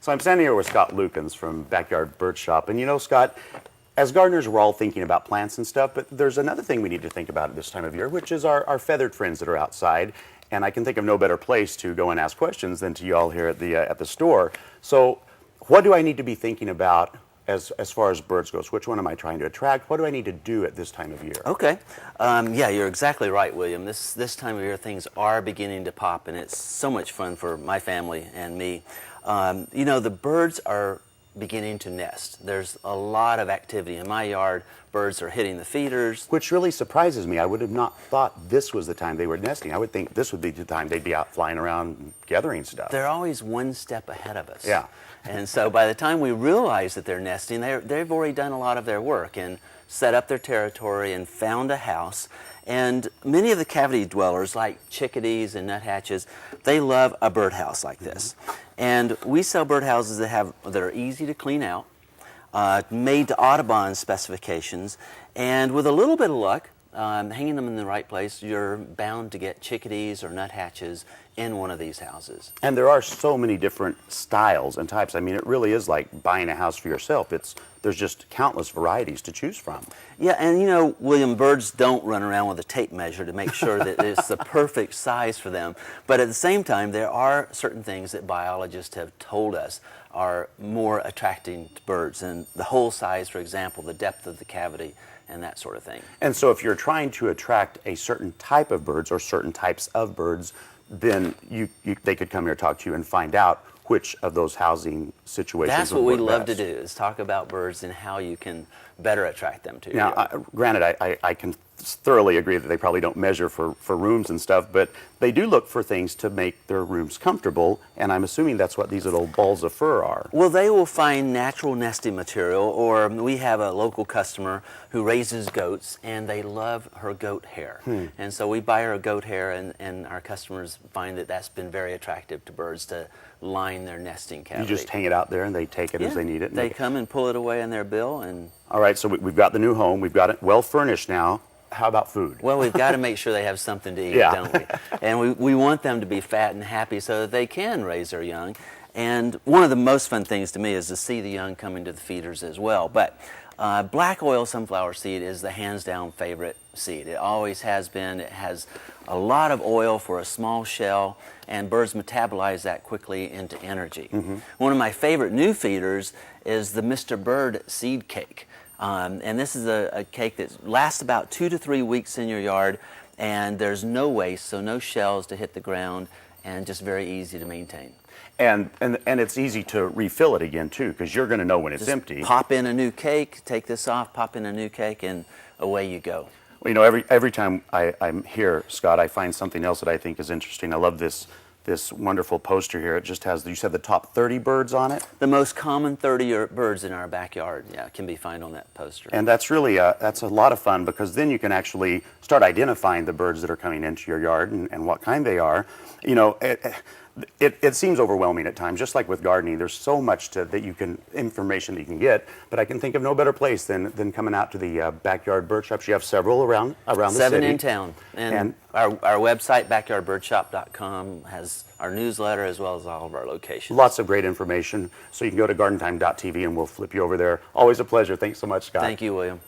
So I'm standing here with Scott Lukens from Backyard Bird Shop. And you know, Scott, as gardeners, we're all thinking about plants and stuff, but there's another thing we need to think about at this time of year, which is our feathered friends that are outside. And I can think of no better place to go and ask questions than to y'all here at the store. So what do I need to be thinking about as far as birds goes? Which one am I trying to attract? What do I need to do at this time of year? Okay. Yeah, you're exactly right, William. This time of year, things are beginning to pop, and it's so much fun for my family and me. You know, the birds are beginning to nest. There's a lot of activity in my yard. Birds are hitting the feeders. Which really surprises me. I would have not thought this was the time they were nesting. I would think this would be the time they'd be out flying around gathering stuff. They're always one step ahead of us. Yeah. And so by the time we realize that they're nesting, they've already done a lot of their work and set up their territory and found a house. And many of the cavity dwellers, like chickadees and nuthatches, they love a birdhouse like this. And we sell birdhouses that are easy to clean out, made to Audubon specifications, and with a little bit of luck, hanging them in the right place, you're bound to get chickadees or nuthatches in one of these houses. And there are so many different styles and types. I mean, it really is like buying a house for yourself. There's just countless varieties to choose from. Yeah, and you know, William, birds don't run around with a tape measure to make sure that it's the perfect size for them. But at the same time, there are certain things that biologists have told us are more attracting to birds. And the hole size, for example, the depth of the cavity, and that sort of thing. And so if you're trying to attract a certain type of birds or certain types of birds, then they could come here, talk to you, and find out which of those housing situations. That's what we love to do, is talk about birds and how you can better attract them to you. Now, granted, I can thoroughly agree that they probably don't measure for rooms and stuff, but they do look for things to make their rooms comfortable, and I'm assuming that's what these little balls of fur are. Well, they will find natural nesting material, or we have a local customer who raises goats, and they love her goat hair. And so we buy her goat hair, and our customers find that that's been very attractive to birds to line their nesting cavity. You just hang it out there, and they take it as they need it. They come and pull it away in their bill. And all right, so we've got the new home. We've got it well furnished now. How about food? Well, we've got to make sure they have something to eat, don't we? And we want them to be fat and happy so that they can raise their young. And one of the most fun things to me is to see the young coming to the feeders as well. But black oil sunflower seed is the hands-down favorite seed. It always has been. It has a lot of oil for a small shell, and birds metabolize that quickly into energy. One of my favorite new feeders is the Mr. Bird seed cake. And this is a cake that lasts about 2 to 3 weeks in your yard, and there's no waste, so no shells to hit the ground, and just very easy to maintain. And it's easy to refill it again too, because you're going to know when it's empty. Pop in a new cake, take this off, pop in a new cake, and away you go. Well, you know, every time I'm here, Scott, I find something else that I think is interesting. I love this wonderful poster here. It just has, you said, the top 30 birds on it? The most common 30 birds in our backyard, can be found on that poster. And that's really, that's a lot of fun, because then you can actually start identifying the birds that are coming into your yard and what kind they are. You know, it seems overwhelming at times, just like with gardening. There's so much information that you can get, but I can think of no better place than coming out to the Backyard Bird Shops. You have several around the city. 7 in town. And our website, backyardbirdshop.com, has our newsletter as well as all of our locations. Lots of great information. So you can go to gardentime.tv and we'll flip you over there. Always a pleasure. Thanks so much, Scott. Thank you, William.